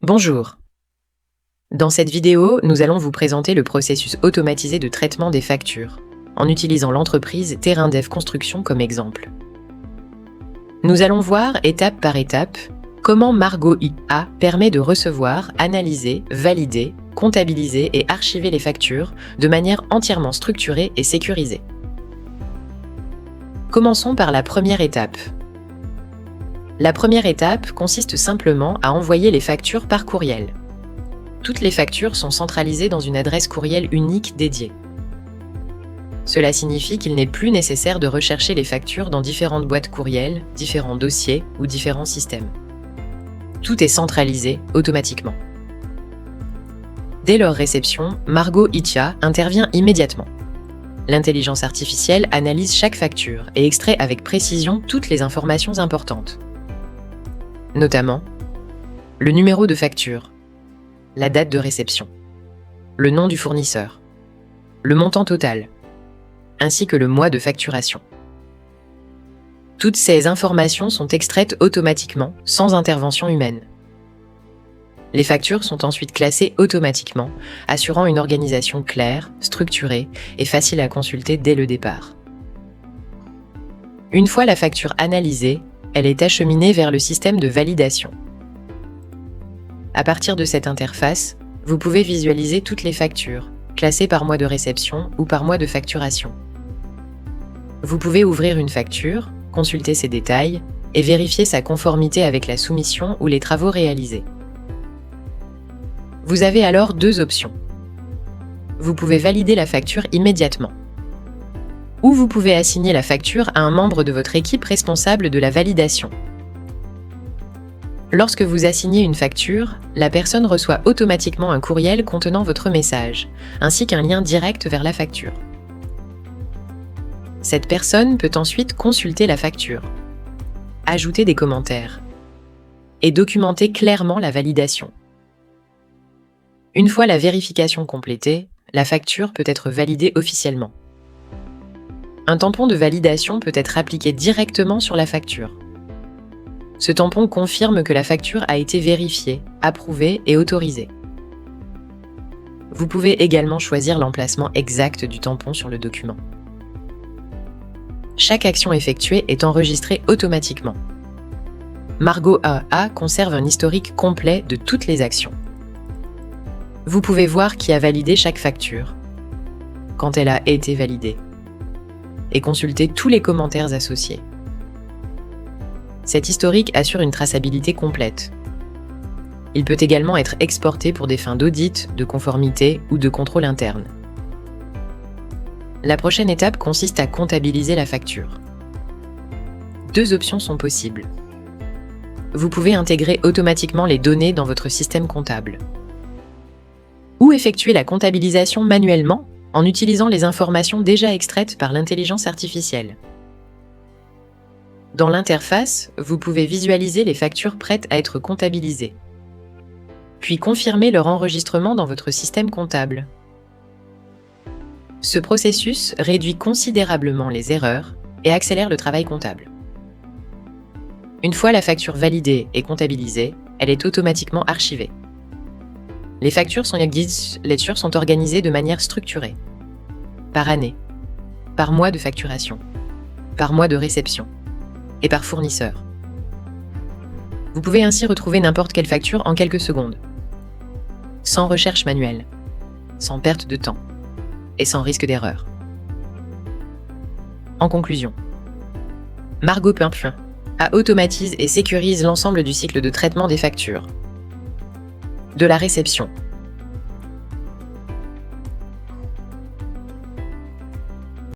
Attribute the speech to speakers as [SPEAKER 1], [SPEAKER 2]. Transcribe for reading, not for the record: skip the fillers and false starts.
[SPEAKER 1] Bonjour. Dans cette vidéo, nous allons vous présenter le processus automatisé de traitement des factures, en utilisant l'entreprise Terrain Dev Construction comme exemple. Nous allons voir, étape par étape, comment Margot IA permet de recevoir, analyser, valider, comptabiliser et archiver les factures de manière entièrement structurée et sécurisée. Commençons par la première étape. La première étape consiste simplement à envoyer les factures par courriel. Toutes les factures sont centralisées dans une adresse courriel unique dédiée. Cela signifie qu'il n'est plus nécessaire de rechercher les factures dans différentes boîtes courriel, différents dossiers ou différents systèmes. Tout est centralisé automatiquement. Dès leur réception, Margot IA intervient immédiatement. L'intelligence artificielle analyse chaque facture et extrait avec précision toutes les informations importantes. Notamment, le numéro de facture, la date de réception, le nom du fournisseur, le montant total, ainsi que le mois de facturation. Toutes ces informations sont extraites automatiquement, sans intervention humaine. Les factures sont ensuite classées automatiquement, assurant une organisation claire, structurée et facile à consulter dès le départ. Une fois la facture analysée, elle est acheminée vers le système de validation. À partir de cette interface, vous pouvez visualiser toutes les factures, classées par mois de réception ou par mois de facturation. Vous pouvez ouvrir une facture, consulter ses détails et vérifier sa conformité avec la soumission ou les travaux réalisés. Vous avez alors deux options. Vous pouvez valider la facture immédiatement. Ou vous pouvez assigner la facture à un membre de votre équipe responsable de la validation. Lorsque vous assignez une facture, la personne reçoit automatiquement un courriel contenant votre message, ainsi qu'un lien direct vers la facture. Cette personne peut ensuite consulter la facture, ajouter des commentaires et documenter clairement la validation. Une fois la vérification complétée, la facture peut être validée officiellement. Un tampon de validation peut être appliqué directement sur la facture. Ce tampon confirme que la facture a été vérifiée, approuvée et autorisée. Vous pouvez également choisir l'emplacement exact du tampon sur le document. Chaque action effectuée est enregistrée automatiquement. Margot IA conserve un historique complet de toutes les actions. Vous pouvez voir qui a validé chaque facture, quand elle a été validée, et consulter tous les commentaires associés. Cet historique assure une traçabilité complète. Il peut également être exporté pour des fins d'audit, de conformité ou de contrôle interne. La prochaine étape consiste à comptabiliser la facture. Deux options sont possibles. Vous pouvez intégrer automatiquement les données dans votre système comptable. Ou effectuer la comptabilisation manuellement en utilisant les informations déjà extraites par l'intelligence artificielle. Dans l'interface, vous pouvez visualiser les factures prêtes à être comptabilisées, puis confirmer leur enregistrement dans votre système comptable. Ce processus réduit considérablement les erreurs et accélère le travail comptable. Une fois la facture validée et comptabilisée, elle est automatiquement archivée. Les factures sont organisées de manière structurée, par année, par mois de facturation, par mois de réception et par fournisseur. Vous pouvez ainsi retrouver n'importe quelle facture en quelques secondes, sans recherche manuelle, sans perte de temps et sans risque d'erreur. En conclusion, Margot IA automatise et sécurise l'ensemble du cycle de traitement des factures, de la réception